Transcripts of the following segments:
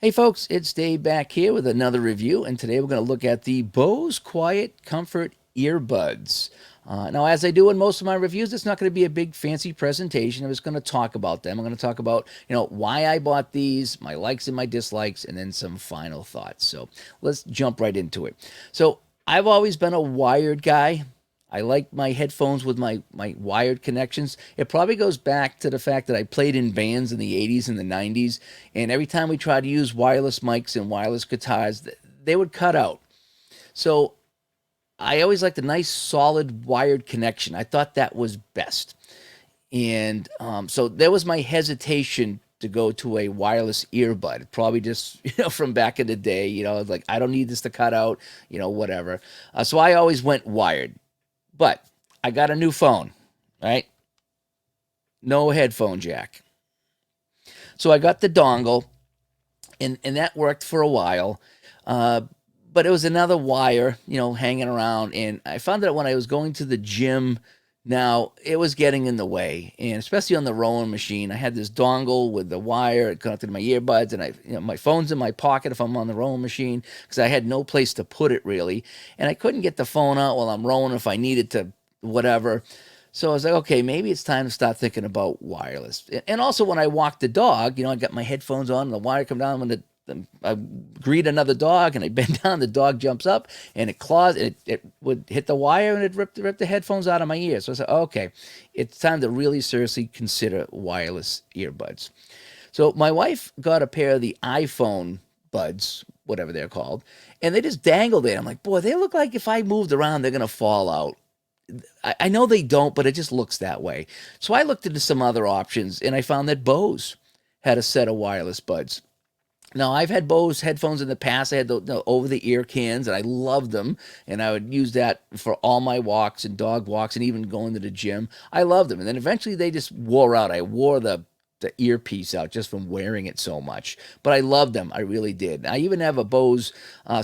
Hey folks, it's Dave back here with another review, and today we're going to look at the Bose QuietComfort Ear Buds. Now, as I do in most of my reviews, it's not going to be a big fancy presentation. I'm just going to talk about them. I'm going to talk about, why I bought these, my likes and my dislikes, and then some final thoughts. So let's jump right into it. So I've always been a wired guy. I like my headphones with my wired connections. It probably goes back to the fact that I played in bands in the 80s and the 90s, and every time we tried to use wireless mics and wireless guitars, they would cut out. So I always liked a nice solid wired connection. I thought that was best. And so there was my hesitation to go to a wireless earbud. Probably just, from back in the day, like I don't need this to cut out, whatever. So I always went wired. But I got a new phone, right? No headphone jack. So I got the dongle, and that worked for a while. But it was another wire, hanging around. And I found that when I was going to the gym, now it was getting in the way. And especially on the rowing machine, I had this dongle with the wire connected to my earbuds, and my phone's in my pocket if I'm on the rowing machine because I had no place to put it really. And I couldn't get the phone out while I'm rowing if I needed to, whatever. So I was like, okay, maybe it's time to start thinking about wireless. And also when I walk the dog, I got my headphones on and the wire come down when I greet another dog and I bend down, the dog jumps up and it claws, it would hit the wire and it ripped the headphones out of my ears. So I said, okay, it's time to really seriously consider wireless earbuds. So my wife got a pair of the iPhone buds, whatever they're called, and they just dangled there. I'm like, boy, they look like if I moved around, they're going to fall out. I know they don't, but it just looks that way. So I looked into some other options and I found that Bose had a set of wireless buds. Now, I've had Bose headphones in the past. I had the over-the-ear cans, and I loved them. And I would use that for all my walks and dog walks and even going to the gym. I loved them. And then eventually they just wore out. I wore the earpiece out just from wearing it so much. But I loved them. I really did. I even have a Bose,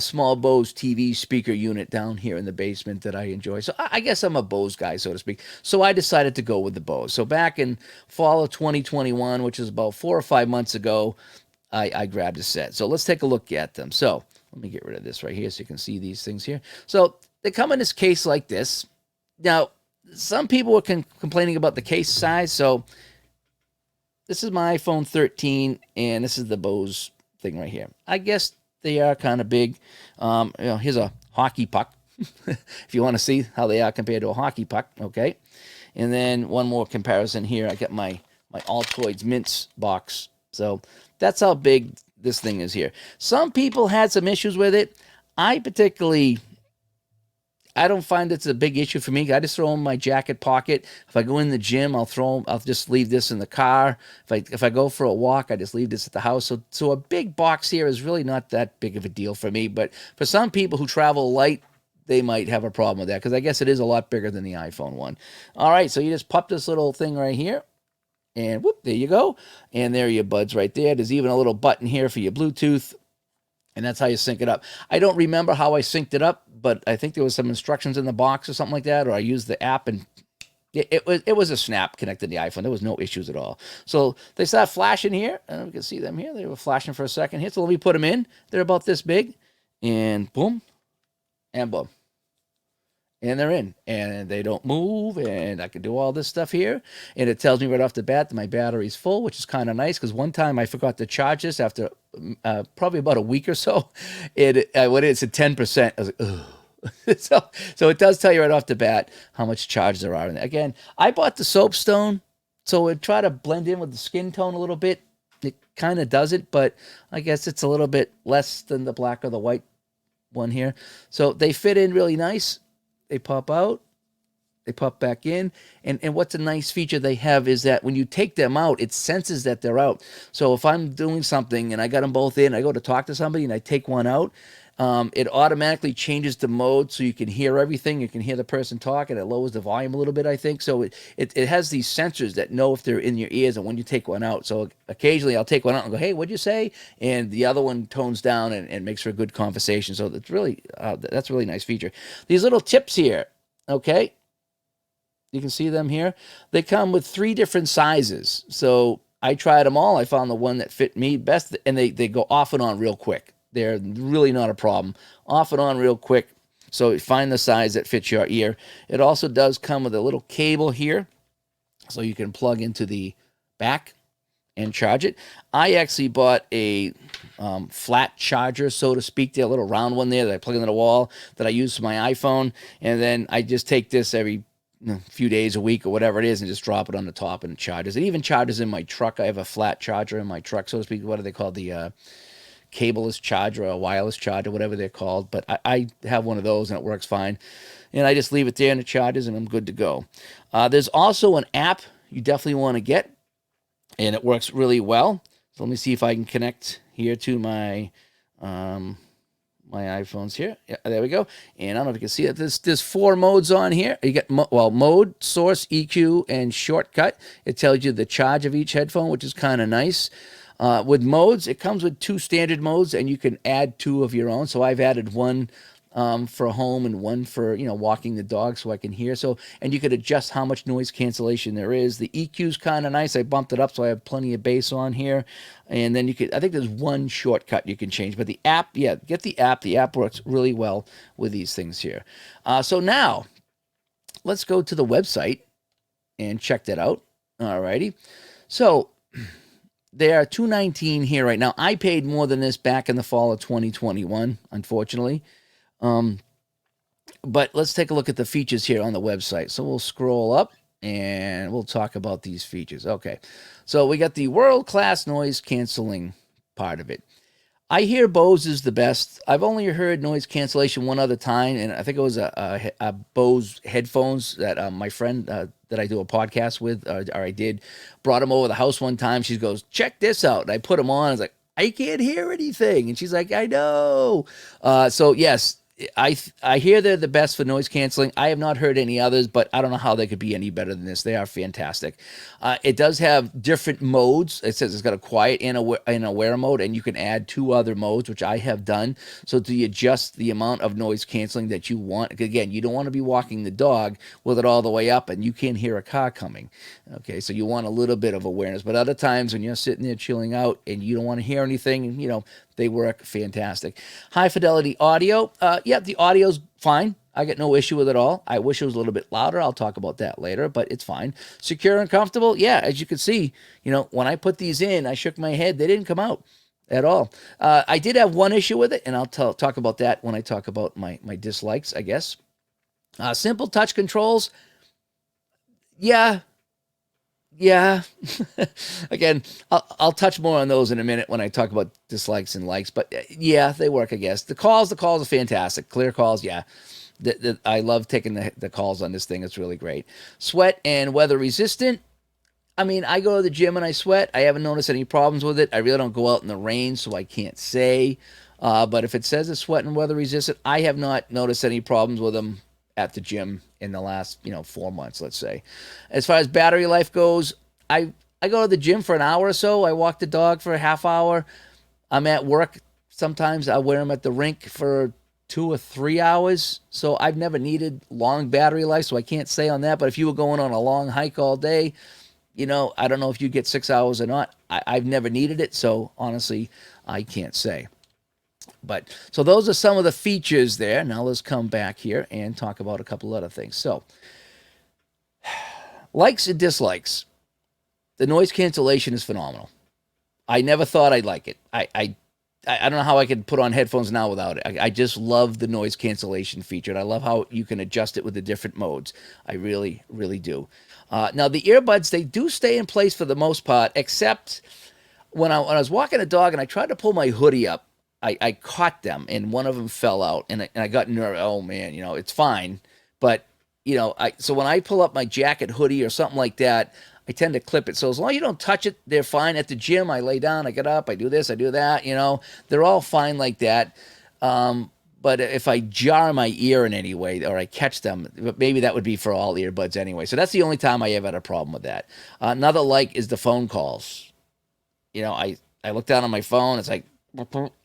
small Bose TV speaker unit down here in the basement that I enjoy. So I guess I'm a Bose guy, so to speak. So I decided to go with the Bose. So back in fall of 2021, which is about 4 or 5 months ago, I grabbed a set. So let's take a look at them. So let me get rid of this right here so you can see these things here. So they come in this case like this. Now, some people were complaining about the case size. So this is my iPhone 13, and this is the Bose thing right here. I guess they are kind of big. Here's a hockey puck, if you want to see how they are compared to a hockey puck. Okay, and then one more comparison here. I got my Altoids Mints box. So that's how big this thing is here. Some people had some issues with it. I don't find it's a big issue for me. I just throw them in my jacket pocket. If I go in the gym, I'll just leave this in the car. If I go for a walk, I just leave this at the house. So a big box here is really not that big of a deal for me. But for some people who travel light, they might have a problem with that because I guess it is a lot bigger than the iPhone one. All right, so you just pop this little thing right here. And whoop, there you go. And there are your buds right there. There's even a little button here for your Bluetooth. And that's how you sync it up. I don't remember how I synced it up, but I think there was some instructions in the box or something like that, or I used the app and it was a snap connected to the iPhone. There was no issues at all. So they start flashing here. And we can see them here. They were flashing for a second here. So let me put them in. They're about this big. And boom. And boom. And they're in, and they don't move, and I can do all this stuff here, and it tells me right off the bat that my battery's full, which is kind of nice, because one time I forgot to charge this after probably about a week or so. When it's at 10%, I was like, ugh. So it does tell you right off the bat how much charge there are in there. Again, I bought the soapstone, so it try to blend in with the skin tone a little bit. It kind of doesn't, but I guess it's a little bit less than the black or the white one here. So they fit in really nice. They pop out, they pop back in, and what's a nice feature they have is that when you take them out, it senses that they're out. So if I'm doing something and I got them both in, I go to talk to somebody and I take one out, it automatically changes the mode so you can hear everything. You can hear the person talk, and it lowers the volume a little bit, I think. So it has these sensors that know if they're in your ears and when you take one out. So occasionally I'll take one out and go, hey, what'd you say? And the other one tones down and makes for a good conversation. So that's a really nice feature. These little tips here, okay? You can see them here. They come with 3 different sizes. So I tried them all. I found the one that fit me best, and they go off and on real quick. They're really not a problem. Off and on real quick. So find the size that fits your ear. It also does come with a little cable here, so you can plug into the back and charge it. I actually bought a flat charger, so to speak, a little round one there that I plug into the wall that I use for my iPhone, and then I just take this every few days, a week, or whatever it is, and just drop it on the top and it charges. It even charges in my truck. I have a flat charger in my truck, so to speak. What do they call the cableless charger or a wireless charger, whatever they're called? But I have one of those, and it works fine. And I just leave it there, and it charges, and I'm good to go. There's also an app you definitely want to get, and it works really well. So let me see if I can connect here to my my iPhones here. Yeah, there we go. And I don't know if you can see it. There's 4 modes on here. You get mode, source, EQ, and shortcut. It tells you the charge of each headphone, which is kind of nice. With modes, it comes with 2 standard modes, and you can add 2 of your own. So I've added one for home and one for walking the dog, so I can hear. So, and you could adjust how much noise cancellation there is. The EQ's kind of nice. I bumped it up so I have plenty of bass on here. And then I think there's one shortcut you can change. But the app, yeah, get the app. The app works really well with these things here. So now, let's go to the website and check that out. Alrighty. So they are $219 here right now. I paid more than this back in the fall of 2021, unfortunately. But let's take a look at the features here on the website. So we'll scroll up and we'll talk about these features. Okay. So we got the world-class noise canceling part of it. I hear Bose is the best. I've only heard noise cancellation one other time, and I think it was a Bose headphones that my friend that I do a podcast with, or I did, brought him over the house one time. She goes, check this out. And I put them on. I was like, I can't hear anything. And she's like, I know. So yes, I hear they're the best for noise canceling. I have not heard any others, but I don't know how they could be any better than this. They are fantastic. It does have different modes. It says it's got a quiet and aware mode, and you can add 2 other modes, which I have done. So to adjust the amount of noise canceling that you want. Again, you don't want to be walking the dog with it all the way up, and you can't hear a car coming. Okay, so you want a little bit of awareness. But other times when you're sitting there chilling out and you don't want to hear anything, they work fantastic. High fidelity audio. Yeah, the audio's fine. I got no issue with it all. I wish it was a little bit louder. I'll talk about that later, but it's fine. Secure and comfortable. Yeah, as you can see, when I put these in, I shook my head. They didn't come out at all. I did have one issue with it, and I'll talk about that when I talk about my dislikes, I guess. Simple touch controls. Yeah. Again, I'll touch more on those in a minute when I talk about dislikes and likes. But yeah, they work, I guess. The calls are fantastic. Clear calls, yeah. I love taking the calls on this thing. It's really great. Sweat and weather resistant. I mean, I go to the gym and I sweat. I haven't noticed any problems with it. I really don't go out in the rain, so I can't say. But if it says it's sweat and weather resistant, I have not noticed any problems with them at the gym in the last 4 months, let's say. As far as battery life goes, I go to the gym for an hour or so. I walk the dog for a half hour. I'm at work. Sometimes I wear them at the rink for 2 or 3 hours. So I've never needed long battery life, so I can't say on that. But if you were going on a long hike all day, I don't know if you get 6 hours or not. I've never needed it, so honestly, I can't say. But so those are some of the features there. Now let's come back here and talk about a couple other things. So, likes and dislikes. The noise cancellation is phenomenal. I never thought I'd like it. I don't know how I could put on headphones now without it. I just love the noise cancellation feature. And I love how you can adjust it with the different modes. I really, really do. Now, the earbuds, they do stay in place for the most part, except when I was walking a dog and I tried to pull my hoodie up, I caught them, and one of them fell out, and I got nervous. Oh, man, it's fine. But, so when I pull up my jacket, hoodie, or something like that, I tend to clip it. So as long as you don't touch it, they're fine. At the gym, I lay down, I get up, I do this, I do that, They're all fine like that. But if I jar my ear in any way, or I catch them, maybe that would be for all earbuds anyway. So that's the only time I ever had a problem with that. Another is the phone calls. I look down on my phone, it's like,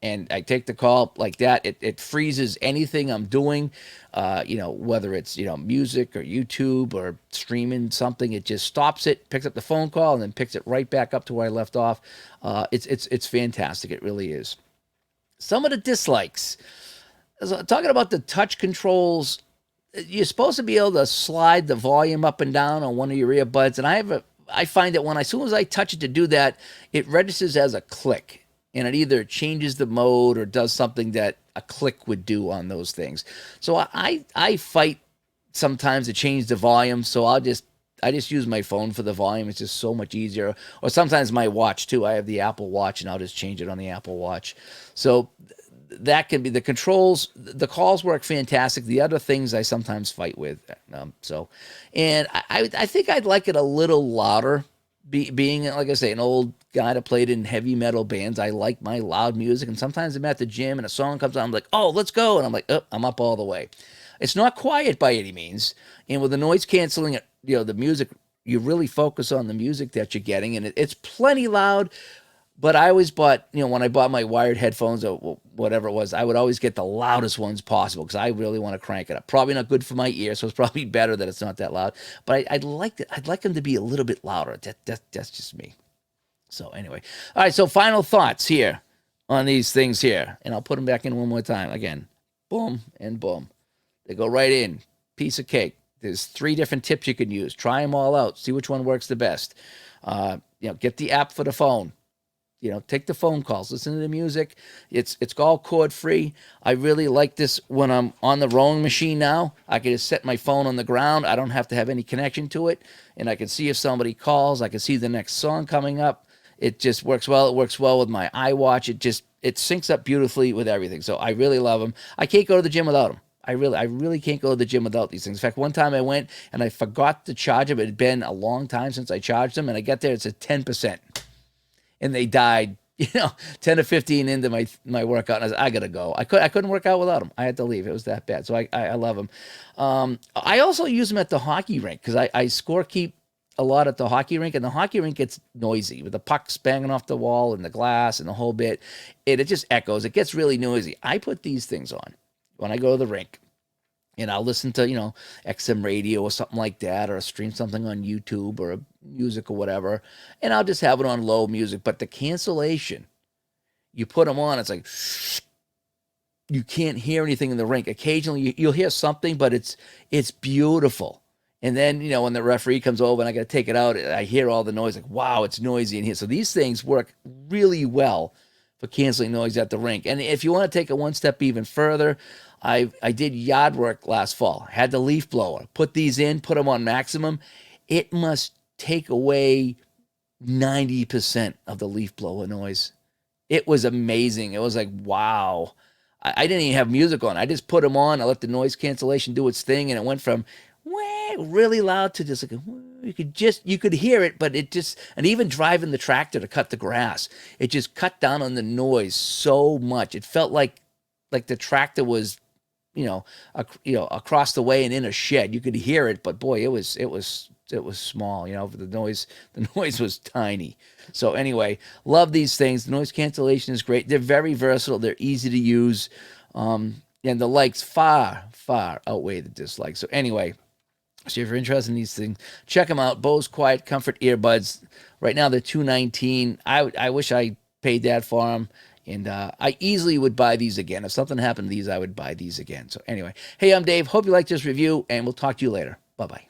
and I take the call like that. It freezes anything I'm doing, whether it's, music or YouTube or streaming something. It just stops it, picks up the phone call, and then picks it right back up to where I left off. It's fantastic. It really is. Some of the dislikes. So talking about the touch controls, you're supposed to be able to slide the volume up and down on one of your earbuds, and I find that as soon as I touch it to do that, it registers as a click, and it either changes the mode or does something that a click would do on those things. So I fight sometimes to change the volume, so I just use my phone for the volume. It's just so much easier. Or sometimes my watch too. I have the Apple Watch, and I'll just change it on the Apple Watch. So that can be the controls. The calls work fantastic. The other things I sometimes fight with. And I think I'd like it a little louder. Being, like I say, an old guy that played in heavy metal bands, I like my loud music. And sometimes I'm at the gym and a song comes on, I'm like, oh, let's go. And I'm like, oh, I'm up all the way. It's not quiet by any means. And with the noise canceling, the music, you really focus on the music that you're getting. And it's plenty loud. But I always bought, when I bought my wired headphones or whatever it was, I would always get the loudest ones possible because I really want to crank it up. Probably not good for my ear, so it's probably better that it's not that loud. But I'd like them to be a little bit louder. That's just me. So anyway, all right. So final thoughts here on these things here, and I'll put them back in one more time. Again, boom and boom. They go right in. Piece of cake. There's 3 different tips you can use. Try them all out. See which one works the best. Get the app for the phone. Take the phone calls, listen to the music. It's all cord free. I really like this when I'm on the rowing machine now. I can just set my phone on the ground. I don't have to have any connection to it. And I can see if somebody calls. I can see the next song coming up. It just works well. It works well with my iWatch. It syncs up beautifully with everything. So I really love them. I can't go to the gym without them. I really can't go to the gym without these things. In fact, one time I went and I forgot to charge them. It had been a long time since I charged them. And I get there, it's at 10%. And they died, 10 to 15 into my workout. And I was, I gotta go. I couldn't work out without them. I had to leave. It was that bad. So I love them. I also use them at the hockey rink because I score keep a lot at the hockey rink, and the hockey rink gets noisy with the pucks banging off the wall and the glass and the whole bit. It just echoes. It gets really noisy. I put these things on when I go to the rink. And I'll listen to, XM radio or something like that, or stream something on YouTube or music or whatever. And I'll just have it on low music. But the cancellation, you put them on, it's like, you can't hear anything in the rink. Occasionally you'll hear something, but it's beautiful. And then, when the referee comes over and I got to take it out, I hear all the noise, like, wow, it's noisy in here. So these things work really well for canceling noise at the rink. And if you want to take it one step even further, I did yard work last fall. Had the leaf blower. Put these in, put them on maximum. It must take away 90% of the leaf blower noise. It was amazing. It was like, wow. I didn't even have music on. I just put them on. I let the noise cancellation do its thing, and it went from really loud to just like you could hear it, but and even driving the tractor to cut the grass, it just cut down on the noise so much. It felt like the tractor was across the way and in a shed. You could hear it, but boy, it was small. The noise was tiny. So anyway, love these things. The noise cancellation is great. They're very versatile. They're easy to use, and the likes far outweigh the dislikes. So anyway, so if you're interested in these things, check them out. Bose QuietComfort Ear Buds. Right now they're $219. I wish I paid that for them. And I easily would buy these again. If something happened to these, I would buy these again. So anyway, hey, I'm Dave. Hope you liked this review, and we'll talk to you later. Bye-bye.